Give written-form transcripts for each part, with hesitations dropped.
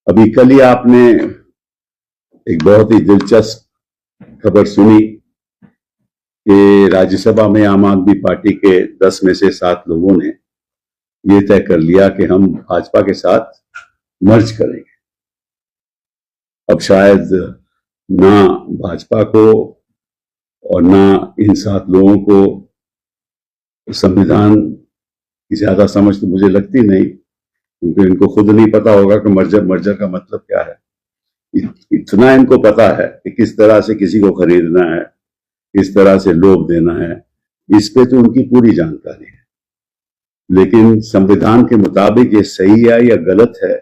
अभी कल ही आपने एक बहुत ही दिलचस्प खबर सुनी कि राज्यसभा में आम आदमी पार्टी के 10 में से 7 लोगों ने ये तय कर लिया कि हम भाजपा के साथ मर्ज करेंगे। अब शायद ना भाजपा को और ना इन 7 लोगों को संविधान की ज्यादा समझ तो मुझे लगती नहीं, क्योंकि इनको खुद नहीं पता होगा कि मर्जर का मतलब क्या है। इतना इनको पता है कि किस तरह से किसी को खरीदना है, किस तरह से लोभ देना है, इस पे तो उनकी पूरी जानकारी है। लेकिन संविधान के मुताबिक ये सही है या गलत है,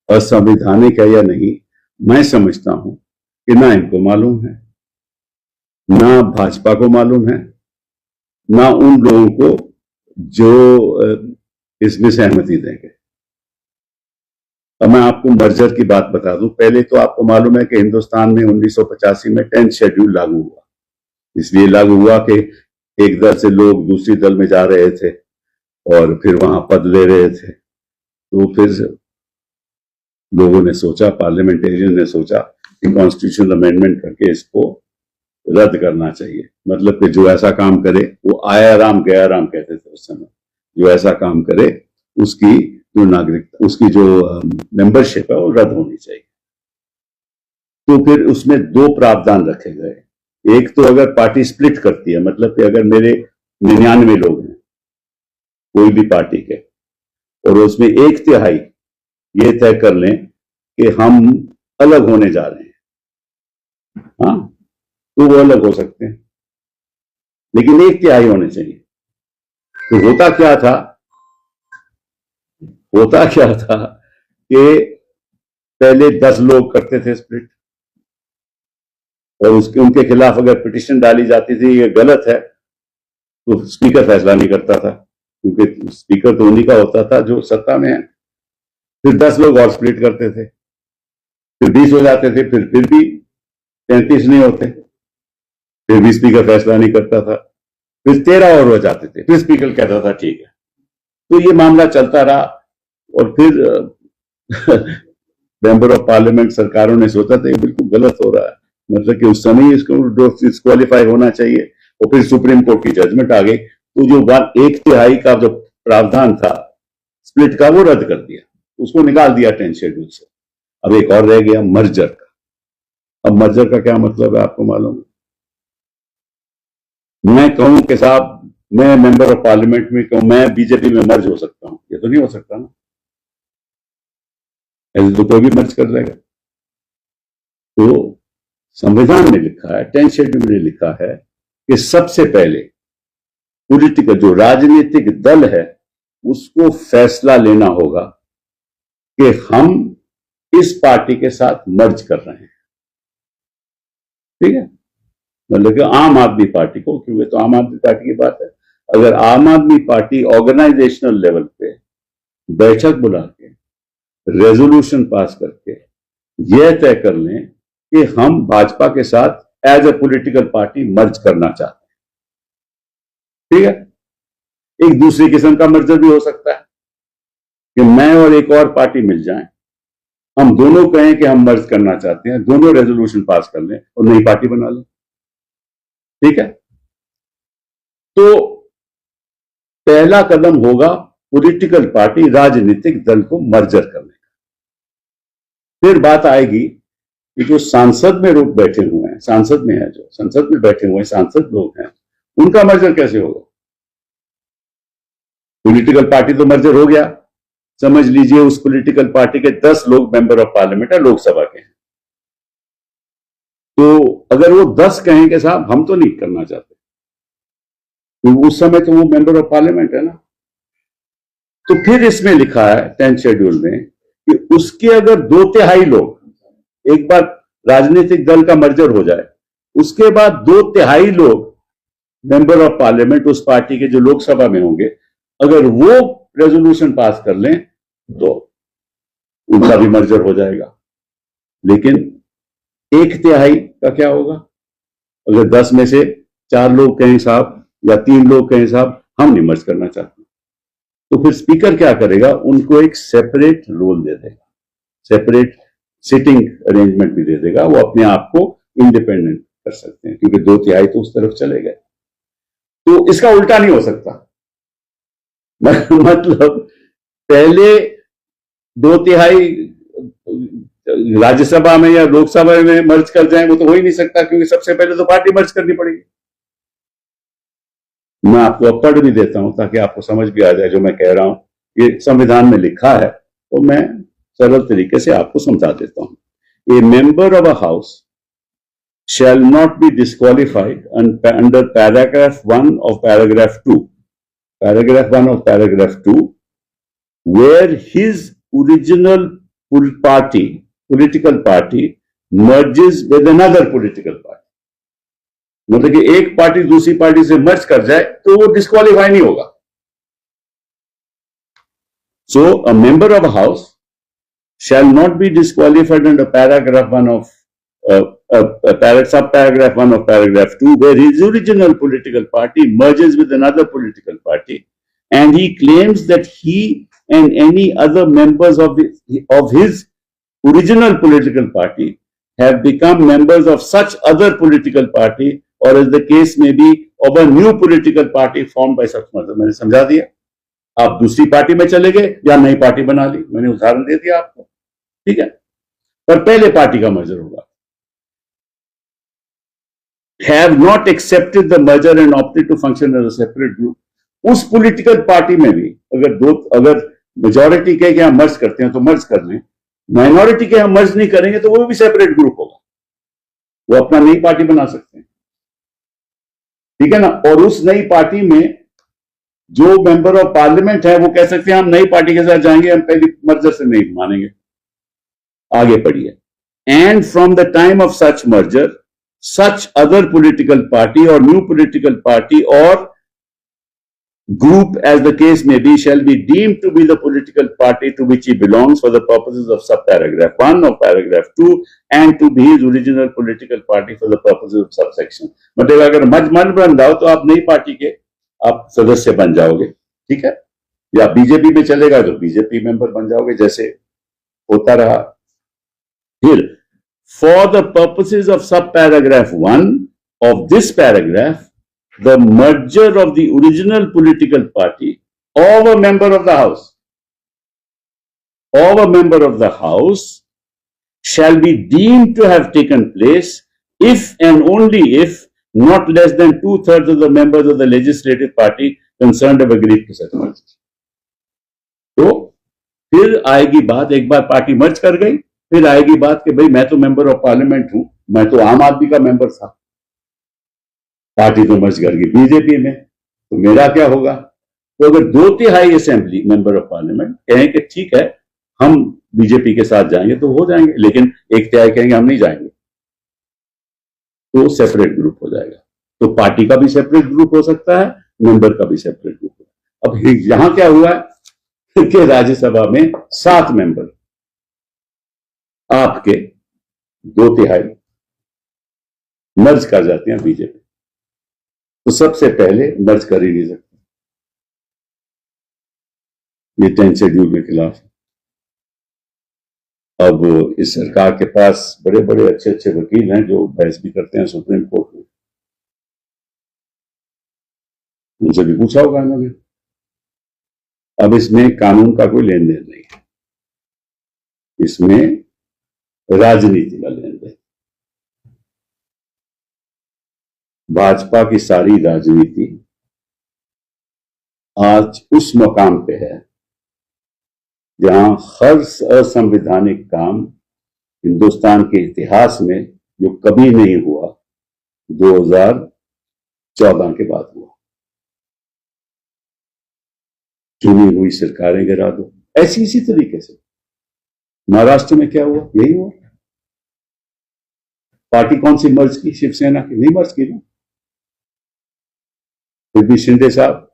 असंवैधानिक है या नहीं, मैं समझता हूं कि ना इनको मालूम है, ना भाजपा को मालूम है, ना उन लोगों को जो इसमें सहमति देंगे। अब मैं आपको मर्जर की बात बता दूं। पहले तो आपको मालूम है कि हिंदुस्तान में 1985 में 10th शेड्यूल लागू हुआ। इसलिए लागू हुआ कि एक दल से लोग दूसरी दल में जा रहे थे और फिर वहां पद ले रहे थे। तो फिर लोगों ने सोचा, पार्लियामेंटेरियन ने सोचा कि कॉन्स्टिट्यूशनल अमेंडमेंट करके इसको रद्द करना चाहिए। मतलब कि जो ऐसा काम करे, वो आया राम गया राम कहते थे उस समय, जो ऐसा काम करे उसकी जो नागरिकता, उसकी जो मेंबरशिप है वो रद्द होनी चाहिए। तो फिर उसमें 2 प्रावधान रखे गए। एक तो अगर पार्टी स्प्लिट करती है, मतलब कि अगर मेरे 99 लोग हैं कोई भी पार्टी के, और उसमें 1/3 ये तय कर लें कि हम अलग होने जा रहे हैं, हाँ, तो वो अलग हो सकते हैं, लेकिन 1/3 होने चाहिए। तो होता क्या था कि पहले 10 लोग करते थे स्प्लिट, और उनके खिलाफ अगर पिटीशन डाली जाती थी ये गलत है, तो स्पीकर फैसला नहीं करता था, क्योंकि स्पीकर तो उन्हीं का होता था जो सत्ता में है। फिर 10 लोग और स्प्लिट करते थे, फिर 20 हो जाते थे, फिर भी 33 नहीं होते, फिर भी स्पीकर फैसला नहीं करता था, फिर 13 और हो जाते थे, फिर स्पीकर कहता था ठीक है। तो ये मामला चलता रहा, और फिर मेंबर ऑफ पार्लियामेंट सरकारों ने सोचा था ये बिल्कुल गलत हो रहा है, मतलब कि उस समय इसको डिस्क्वालीफाई होना चाहिए, और फिर सुप्रीम कोर्ट की जजमेंट आ गई। तो जो 1/3 का जो प्रावधान था स्प्लिट का, वो रद्द कर दिया, उसको निकाल दिया 10th शेड्यूल से। अब एक और रह गया मर्जर का। अब मर्जर का क्या मतलब है आपको मालूम है? मैं कहूं कि साहब मैं मेंबर ऑफ पार्लियामेंट में कहूं मैं बीजेपी में मर्ज हो सकता हूं, ये तो नहीं हो सकता ना, ऐसे तो कोई भी मर्ज कर देगा। तो संविधान में लिखा है, 10th शेड्यूल में लिखा है कि सबसे पहले पॉलिटिकल जो राजनीतिक दल है उसको फैसला लेना होगा कि हम इस पार्टी के साथ मर्ज कर रहे हैं, ठीक है। मतलब कि आम आदमी पार्टी को, क्योंकि तो आम आदमी पार्टी की बात है, अगर आम आदमी पार्टी ऑर्गेनाइजेशनल लेवल पे बैठक बुला के रेजोल्यूशन पास करके यह तय कर लें कि हम भाजपा के साथ as a political party merge करना चाहते हैं, ठीक है। एक दूसरी किस्म का मर्जर भी हो सकता है कि मैं और एक और पार्टी मिल जाएं, हम दोनों कहें कि हम मर्ज करना चाहते हैं, दोनों रेजोल्यूशन पास कर लें और नई पार्टी बना लें, ठीक है। तो पहला कदम होगा पॉलिटिकल पार्टी राजनीतिक दल को मर्जर करने का। फिर बात आएगी कि जो सांसद में लोग बैठे हुए हैं, सांसद में है, जो संसद में बैठे हुए सांसद लोग हैं, उनका मर्जर कैसे होगा? पॉलिटिकल पार्टी तो मर्जर हो गया, समझ लीजिए उस पॉलिटिकल पार्टी के 10 लोग मेंबर ऑफ पार्लियामेंट है, लोकसभा के हैं। तो अगर वो 10 कहें कि साहब हम तो नहीं करना चाहते, तो उस समय तो वो मेंबर ऑफ पार्लियामेंट है ना। तो फिर इसमें लिखा है 10th शेड्यूल में कि उसके अगर 2/3 लोग, एक बार राजनीतिक दल का मर्जर हो जाए, उसके बाद 2/3 लोग मेंबर ऑफ पार्लियामेंट उस पार्टी के जो लोकसभा में होंगे, अगर वो रेजोल्यूशन पास कर लें तो उनका भी मर्जर हो जाएगा। लेकिन 1/3 का क्या होगा? अगर 10 में से 4 लोग कहें साहब, या 3 लोग कहें साहब हम नहीं मर्ज करना चाहते, तो फिर स्पीकर क्या करेगा? उनको एक सेपरेट रोल दे देगा, सेपरेट सिटिंग अरेंजमेंट भी दे देगा, वो अपने आप को इंडिपेंडेंट कर सकते हैं, क्योंकि 2/3 तो उस तरफ चले गए। तो इसका उल्टा नहीं हो सकता। मतलब पहले 2/3 राज्यसभा में या लोकसभा में मर्ज कर जाए, वो तो हो ही नहीं सकता, क्योंकि सबसे पहले तो पार्टी मर्ज करनी पड़ेगी। मैं आपको अब पढ़ भी देता हूं ताकि आपको समझ भी आ जाए जो मैं कह रहा हूं। ये संविधान में लिखा है, तो मैं सरल तरीके से आपको समझा देता हूं। ए member of a house shall not be disqualified under paragraph 1 of paragraph 2. Paragraph 1 of paragraph 2, where his original political party merges with another political party. मतलब कि एक पार्टी दूसरी पार्टी से मर्ज कर जाए तो वो डिस्क्वालीफाई नहीं होगा। So a member of a house shall not be disqualified under paragraph 1 of subparagraph 1 of paragraph 2, where his original political party merges with another political party, and he claims that he and any other members of his original political party have become members of such other political party, or as the case may be, of a new political party formed by such merger. मैंने समझा दिया। आप दूसरी party में चले गए या नई पार्टी बना ली, मैंने उदाहरण दे दिया आपको, ठीक है। पर पहले पार्टी का मर्जर होगा। Have not accepted the merger and opted to function as a separate group. उस पॉलिटिकल पार्टी में भी अगर मेजॉरिटी के हम मर्ज करते हैं तो मर्ज कर लें, माइनॉरिटी के हम मर्ज नहीं करेंगे तो वो भी सेपरेट ग्रुप होगा, वो अपना नई पार्टी बना सकते हैं, ठीक है ना। और उस नई पार्टी में जो मेंबर ऑफ पार्लियामेंट है वो कह सकते हैं हम नई पार्टी के साथ जाएंगे, हम पहली मर्जर से नहीं मानेंगे। आगे पढ़िए। And from the time of such merger such other political party or new political party or group, as the case may be, shall be deemed to be the political party to which he belongs for the purposes of subparagraph 1 of paragraph 2 and to be his original political party for the purposes of subsection. मतलब अगर मन बन जाओ तो आप नई party के आप सदस्य बन जाओगे, ठीक है। या बीजेपी में चलेगा तो बीजेपी मेंबर बन जाओगे, जैसे होता रहा। फिर for the purposes of subparagraph 1 of this paragraph, the merger of the original political party of a member of the house shall be deemed to have taken place if and only if not less than 2/3 of the members of the legislative party concerned have agreed to such merger. तो फिर आएगी बात, एक बार party merge कर गई, फिर आएगी बात कि भाई मैं तो मेंबर ऑफ पार्लियामेंट हूं, मैं तो आम आदमी का मेंबर था, पार्टी तो मर्ज कर गई बीजेपी में, तो मेरा क्या होगा। तो अगर 2/3 असेंबली मेंबर ऑफ पार्लियामेंट कहें कि ठीक है हम बीजेपी के साथ जाएंगे तो हो जाएंगे, लेकिन 1/3 कहेंगे हम नहीं जाएंगे, तो सेपरेट ग्रुप हो जाएगा। तो पार्टी का भी सेपरेट ग्रुप हो सकता है, मेंबर का भी सेपरेट ग्रुप। अब यहां क्या हुआ है कि राज्यसभा में 7 मेंबर आपके 2/3 मर्ज कर जाते हैं बीजेपी, तो सबसे पहले मर्ज कर ही नहीं सकते, ये 10 शेड्यूल के खिलाफ। अब इस सरकार के पास बड़े बड़े अच्छे अच्छे वकील हैं जो बहस भी करते हैं सुप्रीम कोर्ट में, उनसे भी पूछा होगा इन्होंने। अब इसमें कानून का कोई लेन देन नहीं है, इसमें राजनीति का लेन देन। भाजपा की सारी राजनीति आज उस मकाम पे है जहां हर असंवैधानिक काम हिंदुस्तान के इतिहास में जो कभी नहीं हुआ 2014 के बाद हुआ। चुनी हुई सरकारें गिरा दो, ऐसी इसी तरीके से। महाराष्ट्र में क्या हुआ, यही हुआ। पार्टी कौन सी मर्ज की, शिवसेना की नहीं मर्ज की ना, फिर भी शिंदे साहब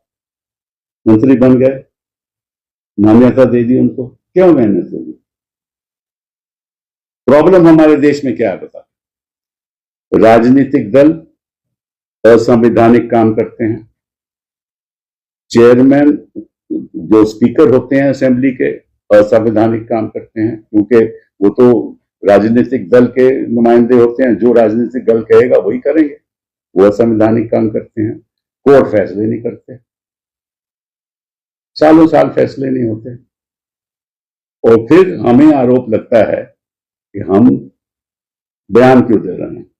मंत्री बन गए, मान्यता दे दी उनको। क्यों मेहनत होगी। प्रॉब्लम हमारे देश में क्या है बता, राजनीतिक दल असंवैधानिक काम करते हैं, चेयरमैन जो स्पीकर होते हैं असेंबली के असंवैधानिक काम करते हैं, क्योंकि वो तो राजनीतिक दल के नुमाइंदे होते हैं, जो राजनीतिक दल कहेगा वही करेंगे, वो असंवैधानिक काम करते हैं। कोर्ट फैसले नहीं करते, सालों साल फैसले नहीं होते, और फिर हमें आरोप लगता है कि हम बयान क्यों दे रहे हैं।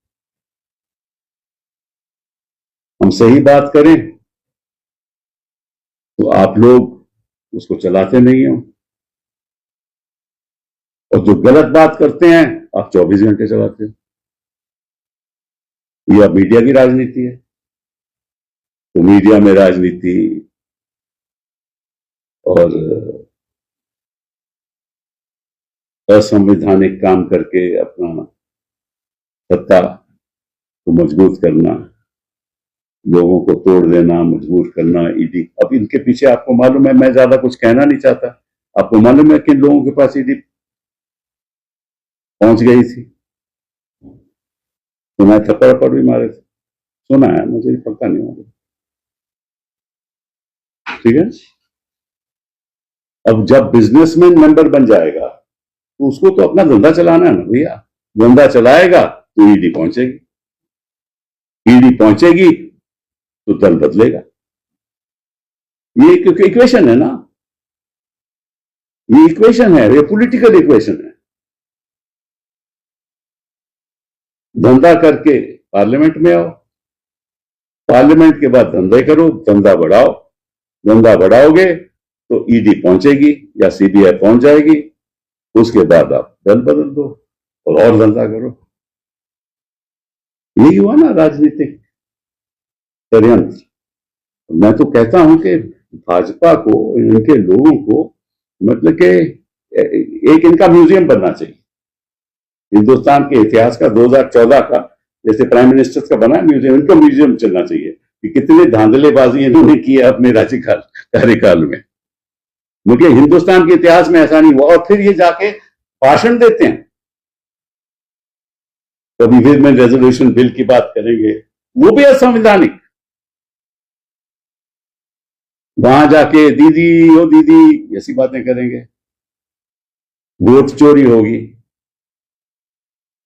हम सही बात करें तो आप लोग उसको चलाते नहीं हो, और जो गलत बात करते हैं आप 24 घंटे चलाते हो। यह मीडिया की राजनीति है। तो मीडिया में राजनीति और असंवैधानिक काम करके अपना सत्ता को मजबूत करना, लोगों को तोड़ देना, मजबूर करना, ईडी। अब इनके पीछे आपको मालूम है, मैं ज्यादा कुछ कहना नहीं चाहता, आपको मालूम है किन लोगों के पास ईडी पहुंच गई थी। तो मैं थप्पड़ भी मारे थे, सुना है, मुझे पता नहीं मालूम। ठीक है। अब जब बिजनेसमैन मेंबर बन जाएगा तो उसको तो अपना धंधा चलाना है ना भैया। धंधा चलाएगा तो ईडी पहुंचेगी, ईडी पहुंचेगी तो दल बदलेगा। ये क्योंकि इक्वेशन है ना, ये इक्वेशन है, ये पॉलिटिकल इक्वेशन है। धंधा करके पार्लियामेंट में आओ, पार्लियामेंट के बाद धंधे करो, धंधा बढ़ाओ, धंधा बढ़ाओगे तो ईडी पहुंचेगी या सीबीआई पहुंच जाएगी, उसके बाद आप दल बदल दो और धंधा करो। यही हुआ ना राजनीतिक षड्यंत्र। मैं तो कहता हूं कि भाजपा को, इनके लोगों को, मतलब कि एक इनका म्यूजियम बनना चाहिए। हिंदुस्तान के इतिहास का 2014 का जैसे प्राइम मिनिस्टर का बना म्यूजियम, इनको म्यूजियम चलना चाहिए कि कितनी धांधलेबाजी इन्होंने की है अपने कार्यकाल में। मुझे हिंदुस्तान के इतिहास में ऐसा नहीं हुआ। और फिर ये जाके भाषण देते हैं, कभी विमेन रेजोल्यूशन बिल की बात करेंगे, वो भी असंवैधानिक। वहां जाके दीदी ओ दीदी ऐसी बातें करेंगे, वोट चोरी होगी,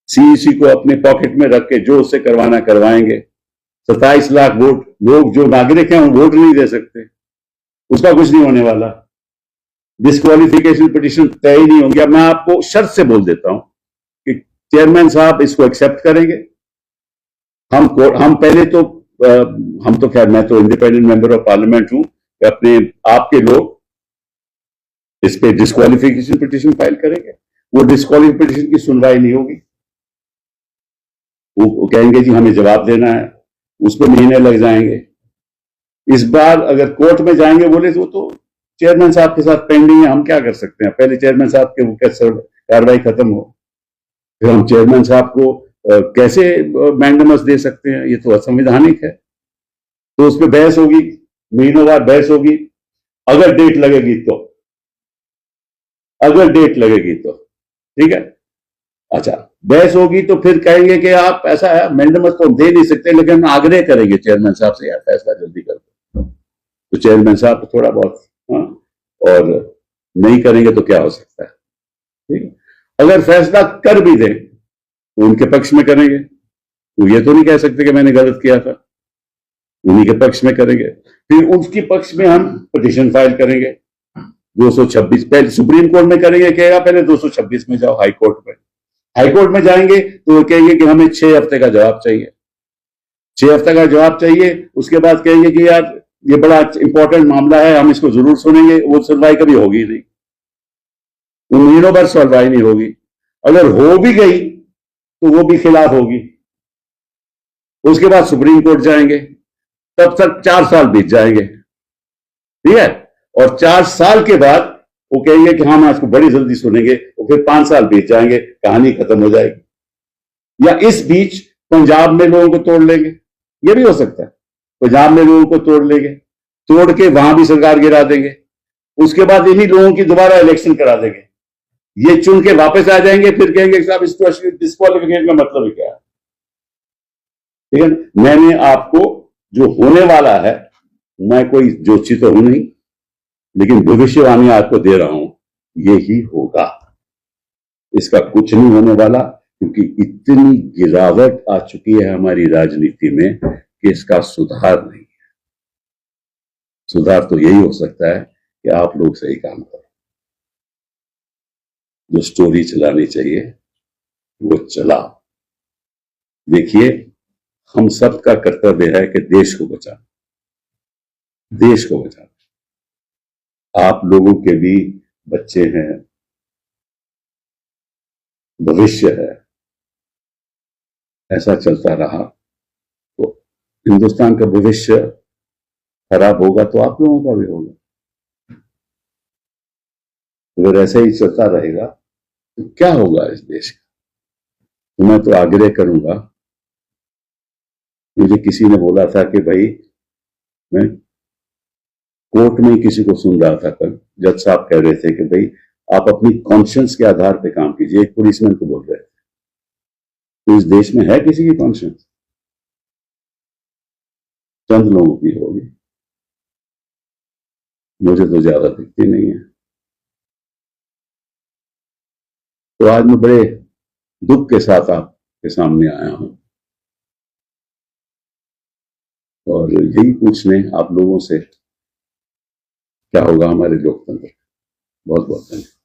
सीईसी को अपने पॉकेट में रख के जो उससे करवाना करवाएंगे। 27 लाख वोट लोग जो नागरिक हैं वो वोट नहीं दे सकते, उसका कुछ नहीं होने वाला। डिस्क्वालिफिकेशन पिटीशन तय ही नहीं होंगी। अब मैं आपको शर्त से बोल देता हूं कि चेयरमैन साहब इसको एक्सेप्ट करेंगे। हम पहले तो हम तो खैर, मैं तो इंडिपेंडेंट मेंबर ऑफ पार्लियामेंट हूं, अपने आपके लोग इस पे डिस्क्वालिफिकेशन पिटीशन फाइल करेंगे। वो डिस्क्वालिफिकेशन पिटीशन की सुनवाई नहीं होगी, वो कहेंगे जी हमें जवाब देना है, उसको महीने लग जाएंगे। इस बार अगर कोर्ट में जाएंगे बोले तो चेयरमैन साहब के साथ पेंडिंग है, हम क्या कर सकते हैं। पहले चेयरमैन साहब के कार्रवाई खत्म हो, फिर हम चेयरमैन साहब को कैसे मैंडेमस दे सकते हैं, ये तो असंवैधानिक है। तो उस पर बहस होगी, महीनों बाद बहस होगी। अगर डेट लगेगी तो ठीक है। अच्छा, बहस होगी तो फिर कहेंगे कि आप ऐसा है, मैंडेमस तो दे नहीं सकते, लेकिन हम आग्रह करेंगे चेयरमैन साहब से, यार फैसला जल्दी कर दो। तो चेयरमैन साहब थोड़ा बहुत और नहीं करेंगे तो क्या हो सकता है। ठीक है। अगर फैसला कर भी दें तो उनके पक्ष में करेंगे, तो ये तो नहीं कह सकते कि मैंने गलत किया था, उन्हीं के पक्ष में करेंगे। फिर उसके पक्ष में हम पिटीशन फाइल करेंगे 226, पहले सुप्रीम कोर्ट में करेंगे, कहेगा पहले 226 में जाओ, हाई कोर्ट में। हाई कोर्ट में जाएंगे तो वो कहेंगे कि हमें 6 हफ्ते का जवाब चाहिए, 6 हफ्ते का जवाब चाहिए। उसके बाद कहेंगे कि यार ये बड़ा इंपॉर्टेंट मामला है, हम इसको जरूर सुनेंगे। वो सुनवाई कभी होगी नहीं, वो महीनों भर सुनवाई नहीं होगी। अगर हो भी गई तो वो भी खिलाफ होगी। उसके बाद सुप्रीम कोर्ट जाएंगे, तब तक 4 साल बीत जाएंगे। ठीक है। और 4 साल के बाद वो कहेंगे कि हम आज को बड़ी जल्दी सुनेंगे, और फिर 5 साल बीत जाएंगे, कहानी खत्म हो जाएगी। या इस बीच पंजाब में लोगों को तोड़ लेंगे, ये भी हो सकता है। पंजाब में लोगों को तोड़ लेंगे, तोड़ के वहां भी सरकार गिरा देंगे। उसके बाद इन्हीं लोगों की दोबारा इलेक्शन करा देंगे, ये चुन के वापस आ जाएंगे, फिर कहेंगे साहब इसको डिस्क्वालिफिकेशन का मतलब ही क्या है। ठीक है। मैंने आपको जो होने वाला है, मैं कोई ज्योतिषी तो हूं नहीं, लेकिन भविष्यवाणी आपको दे रहा हूं, यही होगा। इसका कुछ नहीं होने वाला, क्योंकि इतनी गिरावट आ चुकी है हमारी राजनीति में कि इसका सुधार नहीं है। सुधार तो यही हो सकता है कि आप लोग सही काम करो, जो स्टोरी चलानी चाहिए वो चलाओ। देखिए, हम सबका कर्तव्य है कि देश को बचाना, देश को बचाना। आप लोगों के भी बच्चे हैं, भविष्य है। ऐसा चलता रहा तो हिंदुस्तान का भविष्य खराब होगा तो आप लोगों का भी होगा। अगर ऐसा ही चलता रहेगा तो क्या होगा इस देश का? तो मैं तो आग्रह करूंगा, मुझे किसी ने बोला था कि भाई, मैं कोर्ट में ही किसी को सुन रहा था कल, जज साहब कह रहे थे कि भाई आप अपनी कॉन्शियंस के आधार पे काम कीजिए। एक पुलिसमैन को बोल रहे थे। तो इस देश में है किसी की कॉन्शियंस? चंद लोगों की होगी, मुझे तो ज्यादा दिखती नहीं है। तो आज मैं बड़े दुख के साथ आपके सामने आया हूं और यही पूछने आप लोगों से क्या होगा हमारे लोकतंत्र। बहुत बहुत धन्यवाद।